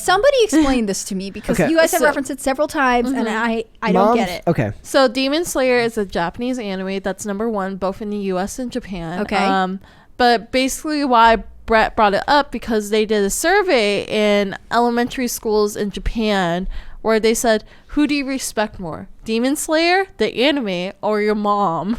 somebody explain this to me because you guys have referenced it several times and I don't get it. Okay. So Demon Slayer is a Japanese anime that's #1 both in the US and Japan. Okay. But basically why Brett brought it up because they did a survey in elementary schools in Japan where they said, who do you respect more? Demon Slayer, the anime, or your mom?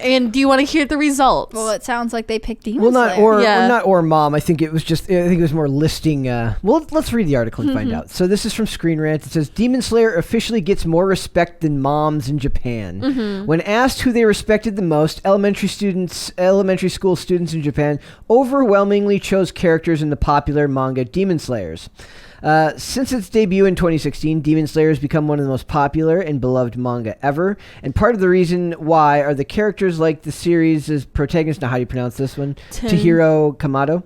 And do you want to hear the results? Well, it sounds like they picked Demon Slayer. Not mom. I think it was more listing. Well, let's read the article and find out. So this is from Screen Rant. It says Demon Slayer officially gets more respect than moms in Japan. When asked who they respected the most, elementary school students in Japan overwhelmingly chose characters in the popular manga Demon Slayers. Since its debut in 2016, Demon Slayer has become one of the most popular and beloved manga ever. And part of the reason why are the characters like the series' protagonist. Now, how do you pronounce this one? Tahiro Kamado?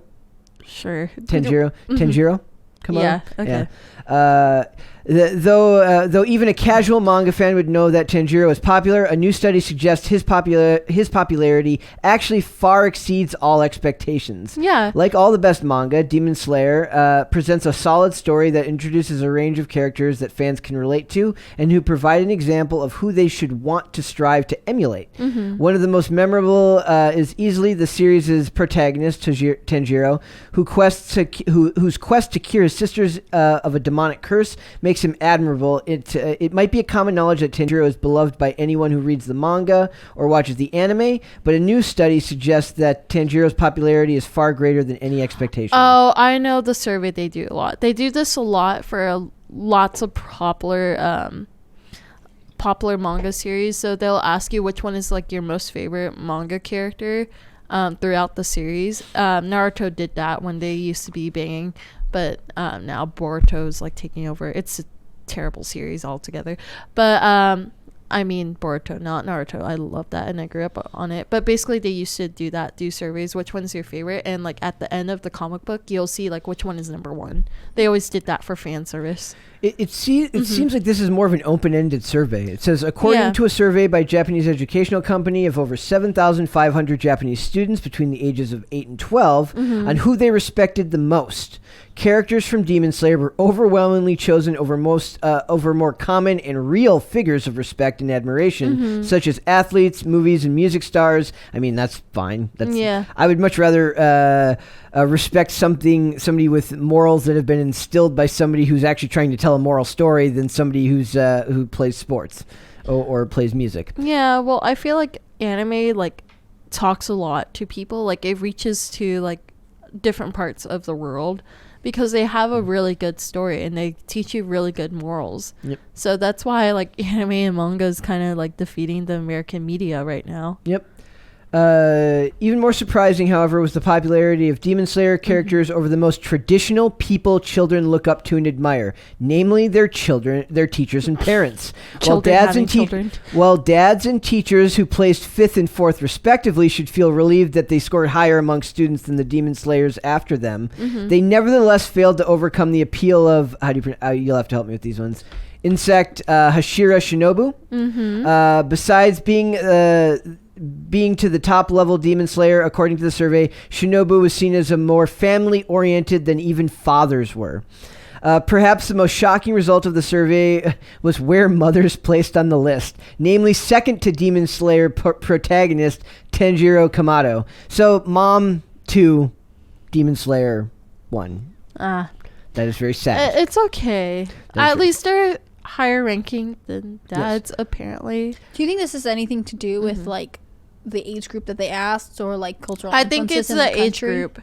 Sure. Tanjiro Kamado? Yeah, okay. Yeah. Though even a casual manga fan would know that Tanjiro is popular, a new study suggests his popularity actually far exceeds all expectations. Yeah. Like all the best manga, Demon Slayer presents a solid story that introduces a range of characters that fans can relate to and who provide an example of who they should want to strive to emulate. One of the most memorable is easily the series' protagonist, Tanjiro, whose quest to cure his sisters of a demonic curse makes him admirable. It might be a common knowledge that Tanjiro is beloved by anyone who reads the manga or watches the anime, but a new study suggests that Tanjiro's popularity is far greater than any expectation. Oh, I know the survey they do a lot. They do this a lot for lots of popular manga series. So they'll ask you which one is like your most favorite manga character throughout the series. Naruto did that when they used to be banging. But now Boruto's like taking over. It's a terrible series altogether. But I mean Boruto, not Naruto. I love that and I grew up on it. But basically they used to do surveys. Which one's your favorite? And like at the end of the comic book, you'll see like which one is #1. They always did that for fan service. It seems like this is more of an open-ended survey. It says, according to a survey by Japanese educational company of over 7,500 Japanese students between the ages of 8 and 12 on who they respected the most, characters from Demon Slayer were overwhelmingly chosen over more common and real figures of respect and admiration, such as athletes, movies, and music stars. I mean, that's fine. I would much rather respect somebody with morals that have been instilled by somebody who's actually trying to tell a moral story than somebody who plays sports or plays music. Yeah, well, I feel like anime like talks a lot to people. Like it reaches to like different parts of the world because they have a really good story and they teach you really good morals. Yep. So that's why like anime and manga is kind of like defeating the American media right now. Yep. Even more surprising, however, was the popularity of Demon Slayer characters over the most traditional people children look up to and admire, namely their children, their teachers and parents. While dads and teachers who placed 5th and 4th respectively should feel relieved that they scored higher among students than the Demon Slayers after them, they nevertheless failed to overcome the appeal of, you'll have to help me with these ones, Insect Hashira Shinobu. Besides being to the top level Demon Slayer, according to the survey, Shinobu was seen as a more family-oriented than even fathers were. Perhaps the most shocking result of the survey was where mothers placed on the list, namely second to Demon Slayer protagonist Tanjiro Kamado. So, mom 2, Demon Slayer 1. That is very sad. It's okay. At least they're higher ranking than dads, apparently. Do you think this has anything to do with like the age group that they asked or like cultural I think influences it's in the the age group.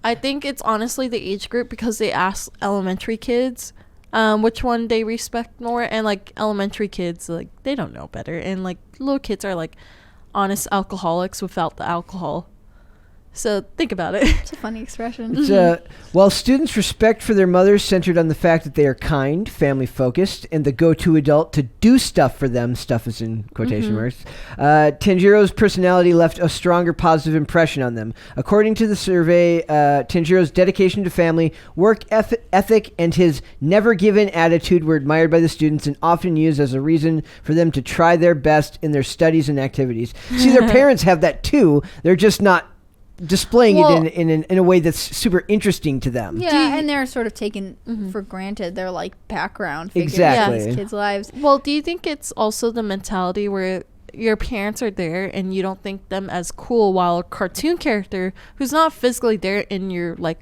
I think it's honestly the age group because they asked elementary kids which one they respect more, and like elementary kids, like they don't know better, and like little kids are like honest alcoholics without the alcohol. So think about it. It's a funny expression. While students' respect for their mothers centered on the fact that they are kind, family-focused, and the go-to adult to do stuff for them, stuff is in quotation marks, Tanjiro's personality left a stronger positive impression on them. According to the survey, Tanjiro's dedication to family, work ethic, and his never-given attitude were admired by the students and often used as a reason for them to try their best in their studies and activities. See, their parents have that too. They're just not displaying Well- it in a way that's super interesting to them. Yeah, and they're sort of taken for granted. They're like background figures Exactly. in these kids' lives. Well, do you think it's also the mentality where your parents are there and you don't think them as cool, while a cartoon character who's not physically there in your like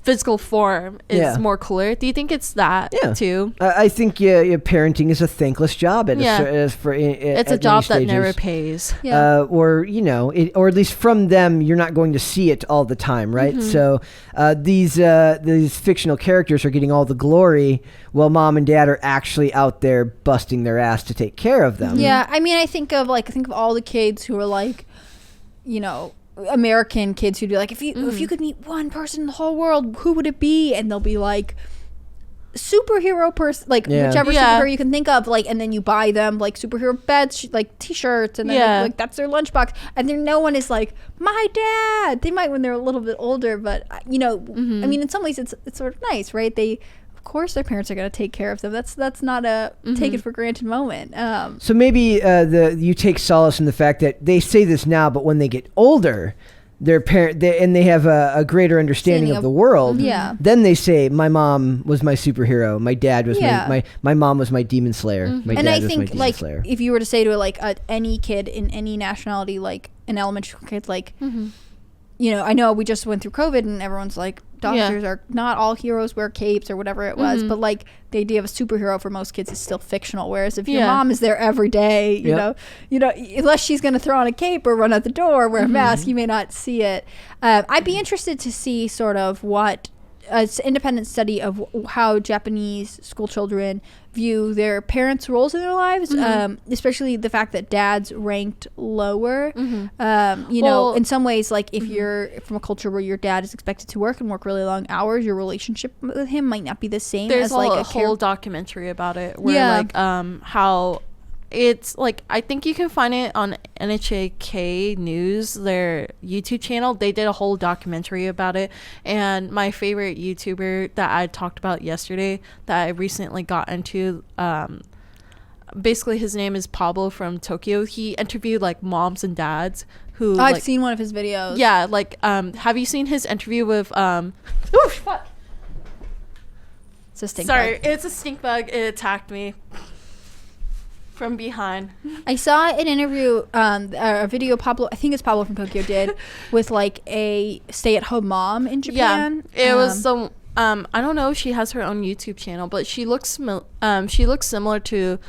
physical form is more cooler? Do you think it's that too? I think parenting is a thankless job. It's a job that never pays. Yeah. Or or at least from them, you're not going to see it all the time, right? So these fictional characters are getting all the glory, while mom and dad are actually out there busting their ass to take care of them. Yeah, I mean, I think of all the kids who are like, American kids who'd be like, if you could meet one person in the whole world, who would it be? And they'll be like, superhero person, like whichever superhero you can think of, like, and then you buy them like superhero beds, like t-shirts, and then like that's their lunchbox, and then no one is like, my dad. They might when they're a little bit older, but I mean, in some ways it's sort of nice, right? Of course their parents are going to take care of them. That's not a take it for granted moment. So maybe you take solace in the fact that they say this now, but when they get older, they have a greater understanding of the world. Yeah. Then they say, my mom was my superhero. My dad was my mom was my demon slayer. My and dad I was my think demon like slayer. if you were to say to like any kid in any nationality, like an elementary school kid, like I know we just went through COVID and everyone's like, doctors are not all heroes wear capes or whatever it was, but like the idea of a superhero for most kids is still fictional. Whereas if your mom is there every day, you know, unless she's going to throw on a cape or run out the door, wear a mask, you may not see it. I'd be interested to see sort of what an independent study of how Japanese school children view their parents' roles in their lives, especially the fact that dads ranked lower. In some ways, like if you're from a culture where your dad is expected to work and work really long hours, your relationship with him might not be the same. There's as like a whole documentary about it where how it's like, I think you can find it on NHK News, their YouTube channel. They did a whole documentary about it, and my favorite YouTuber that I talked about yesterday that I recently got into, basically his name is Pablo from Tokyo. He interviewed like moms and dads who I've seen one of his videos. Yeah, like have you seen his interview with fuck. It's a stink Sorry, bug. it's a stink bug. It attacked me from behind. I saw an interview, a video I think it's Pablo from Tokyo did with like a stay-at-home mom in Japan. Yeah, it was some. I don't know if she has her own YouTube channel, but she looks similar to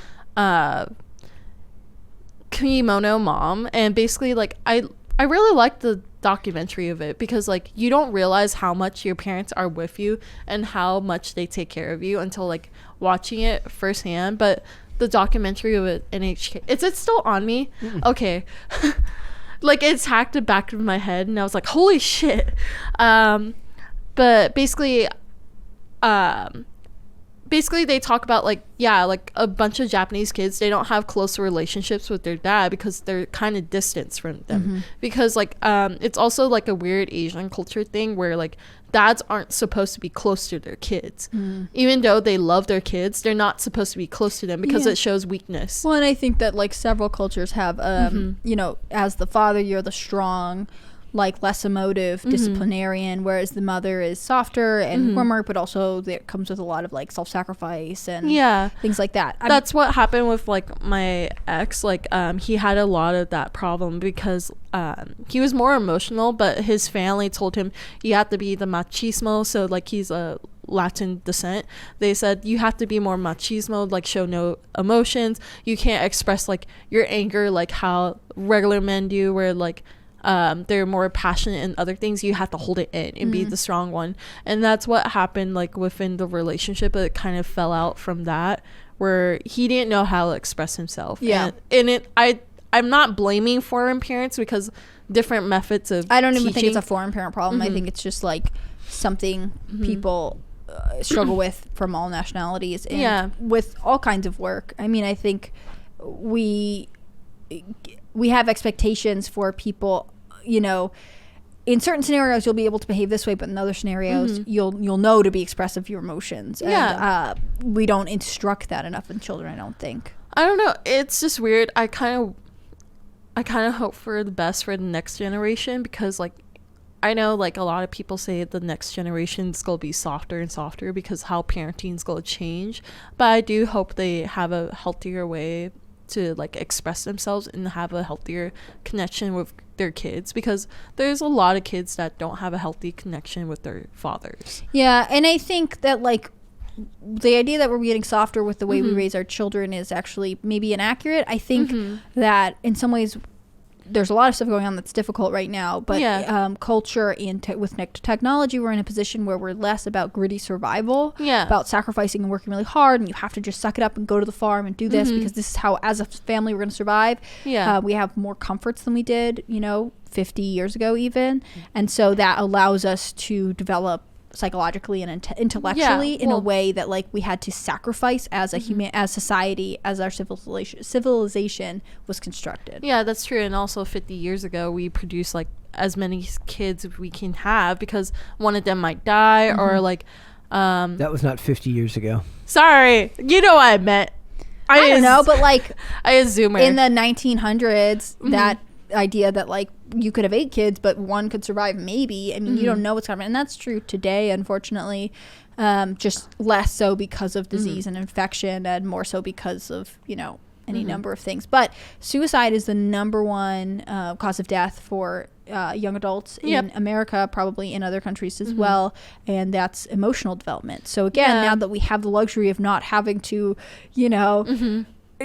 Kimono Mom, and basically like I really like the documentary of it because like you don't realize how much your parents are with you and how much they take care of you until like watching it firsthand. But the documentary of it, NHK, is it still on me? Okay. Like it's hacked the back of my head and I was like, holy shit. But basically they talk about like a bunch of Japanese kids, they don't have closer relationships with their dad because they're kind of distanced from them, because like it's also like a weird Asian culture thing where like dads aren't supposed to be close to their kids. Even though they love their kids, they're not supposed to be close to them because it shows weakness. Well, and I think that like several cultures have as the father you're the strong, like less emotive disciplinarian, whereas the mother is softer and warmer, but also it comes with a lot of like self-sacrifice and things like that. That's what happened with like my ex. Like he had a lot of that problem because he was more emotional, but his family told him you have to be the machismo, so like he's a Latin descent. They said you have to be more machismo, like show no emotions, you can't express like your anger like how regular men do, where like they're more passionate in other things. You have to hold it in and be the strong one. And that's what happened like within the relationship. It kind of fell out from that, where he didn't know how to express himself. I'm not blaming foreign parents because different methods of I don't even think teaching. it's a foreign parent problem. I think it's just like something people struggle with from all nationalities and with all kinds of work. I mean, I think we have expectations for people, in certain scenarios you'll be able to behave this way, but in other scenarios you'll know to be expressive of your emotions. And we don't instruct that enough in children, I don't think. I don't know, it's just weird. I I kind of hope for the best for the next generation, because like I know like a lot of people say the next generation's gonna be softer and softer because how parenting's gonna change, but I do hope they have a healthier way to like express themselves and have a healthier connection with their kids, because there's a lot of kids that don't have a healthy connection with their fathers. Yeah, and I think that like the idea that we're getting softer with the way we raise our children is actually maybe inaccurate. I think that in some ways there's a lot of stuff going on that's difficult right now, but culture and with technology, we're in a position where we're less about gritty survival, about sacrificing and working really hard, and you have to just suck it up and go to the farm and do this because this is how, as a family, we're going to survive. We have more comforts than we did, 50 years ago even, and so that allows us to develop psychologically and intellectually in a way that like we had to sacrifice as a as society, as our civilization was constructed. Yeah, that's true. And also 50 years ago we produced like as many kids as we can have, because one of them might die or like that was not 50 years ago. Sorry, you know what I meant. I don't know, but like I assume in the 1900s that idea that like you could have 8 kids but one could survive, maybe. I mean, you don't know what's coming, and that's true today, unfortunately, just less so because of disease and infection, and more so because of any number of things. But suicide is the number one cause of death for young adults in America, probably in other countries as well, and that's emotional development. So again, now that we have the luxury of not having to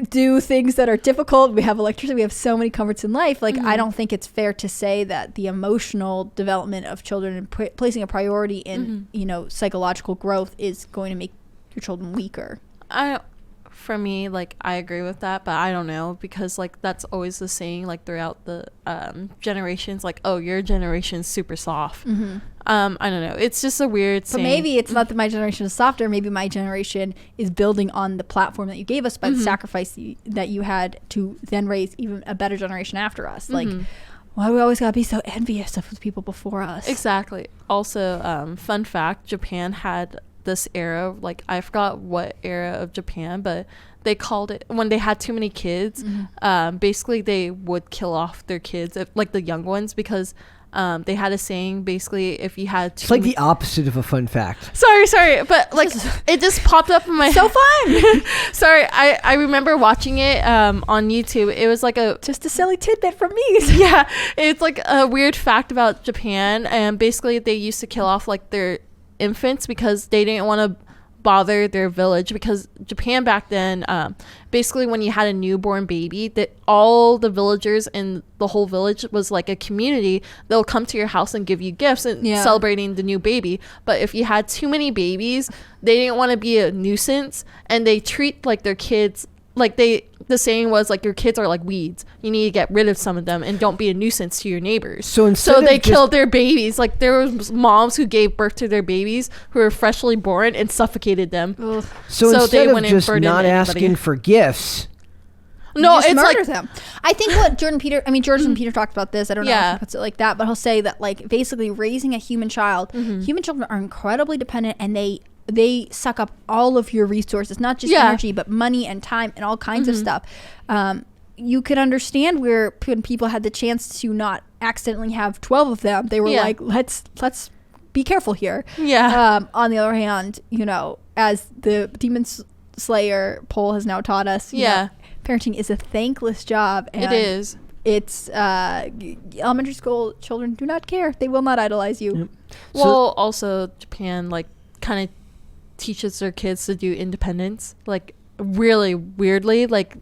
do things that are difficult, we have electricity, we have so many comforts in life, like I don't think it's fair to say that the emotional development of children and placing a priority in psychological growth is going to make your children weaker. For me, like I agree with that, but I don't know, because like that's always the saying like throughout the generations, like, oh, your generation's super soft. I don't know, it's just a weird saying. But maybe it's not that my generation is softer, maybe my generation is building on the platform that you gave us by the sacrifice that you had to then raise even a better generation after us. Like, why do we always gotta be so envious of the people before us? Exactly. Also, fun fact, Japan had this era, like I forgot what era of Japan, but they called it, when they had too many kids, basically they would kill off their kids, like the young ones, because they had a saying, basically, if you had it's like the opposite of a fun fact. Sorry, but like it just popped up in my so fun. Sorry, I remember watching it on YouTube. It was like just a silly tidbit from me. Yeah, it's like a weird fact about Japan, and basically they used to kill off like their infants because they didn't want to bother their village, because Japan back then, basically when you had a newborn baby, that all the villagers in the whole village was like a community. They'll come to your house and give you gifts and celebrating the new baby. But if you had too many babies, they didn't want to be a nuisance, and they treat like their kids like the saying was like, your kids are like weeds, you need to get rid of some of them and don't be a nuisance to your neighbors. So they killed their babies. Like there was moms who gave birth to their babies who were freshly born and suffocated them. So instead of just not asking for gifts, no, it's murder like them. I think what Jordan Peter talked about this. I don't know if he puts it like that, but he'll say that like basically raising a human child, human children are incredibly dependent, and they suck up all of your resources, not just energy, but money and time and all kinds of stuff. You could understand where when people had the chance to not accidentally have 12 of them, they were like, let's be careful here. On the other hand, as the Demon Slayer poll has now taught us, parenting is a thankless job. And it is. It's elementary school children do not care. They will not idolize you. Yep. Well, also Japan like kind of teaches their kids to do independence, like really weirdly, like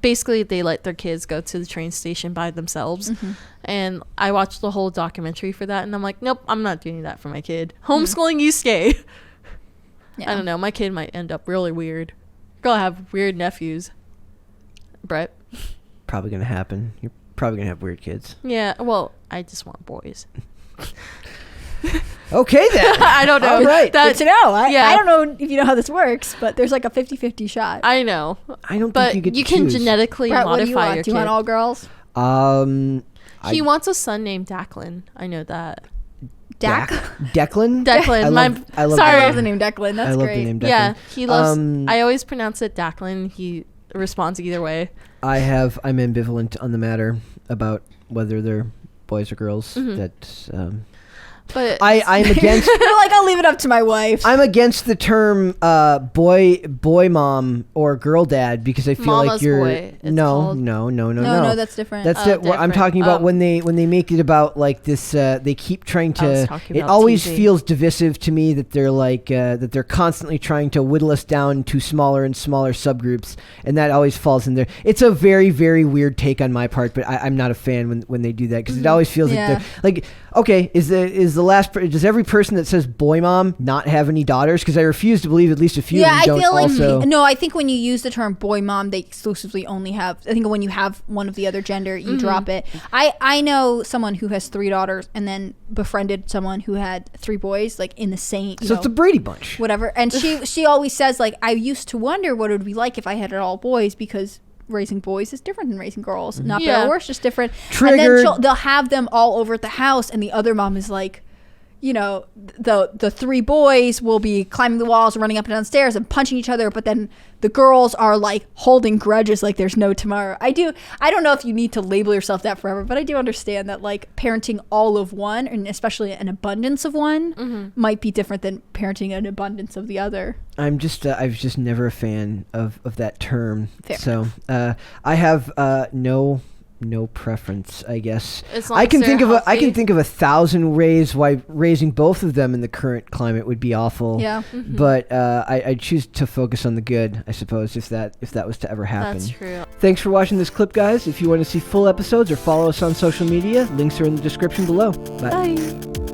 basically they let their kids go to the train station by themselves. And I watched the whole documentary for that, and I'm like, nope, I'm not doing that for my kid. Homeschooling you stay. I don't know, my kid might end up really weird. Gonna have weird nephews. Brett? Probably gonna happen. You're probably gonna have weird kids. Yeah, well, I just want boys. Okay then. I don't know. All right. Good to know. I don't know if you know how this works, but there's like a 50-50 shot. I know. I don't but think you get you to can choose. genetically Brett, modify your kid. Do you want all girls? He wants a son named Declan. I know that. Declan? Declan. I love the name Declan. That's I love great. the name Declan. Yeah, he loves. I always pronounce it Declan. He responds either way. I'm ambivalent on the matter. about whether they're boys or girls. That But I'm against. Like, I'll leave it up to my wife. I'm against the term boy mom or girl dad because I feel Mama's like you're boy, it's no, called. No, that's different. That's Oh, it. What I'm different. talking about Oh. when they make it about like this. They keep trying I was to. talking It about always teasing. feels divisive to me that they're like that they're constantly trying to whittle us down to smaller and smaller subgroups, and that always falls in there. It's a very very weird take on my part, but I'm not a fan when they do that because it always feels Yeah. like they're like, okay, does every person that says boy mom not have any daughters? Because I refuse to believe at least a few of them I don't feel like also. no. I think when you use the term boy mom, they exclusively only have. I think when you have one of the other gender, you drop it. I know someone who has 3 daughters and then befriended someone who had 3 boys, like in the same. So it's the Brady Bunch. Whatever. And she always says, like, I used to wonder what it would be like if I had it all boys because raising boys is different than raising girls. Not better or worse, just different. Triggered. And then they'll have them all over at the house, and the other mom is like, you know, the 3 boys will be climbing the walls and running up and down stairs and punching each other, but then the girls are like holding grudges like there's no tomorrow. I don't know if you need to label yourself that forever, but I do understand that like parenting all of one, and especially an abundance of one, might be different than parenting an abundance of the other. I was just never a fan of that term. Fair So I have no preference, I guess. As long I as can they're think of healthy. I can think of 1,000 ways why raising both of them in the current climate would be awful. Yeah. But I choose to focus on the good, I suppose, if that was to ever happen. That's true. Thanks for watching this clip, guys. If you want to see full episodes or follow us on social media, links are in the description below. Bye. Bye.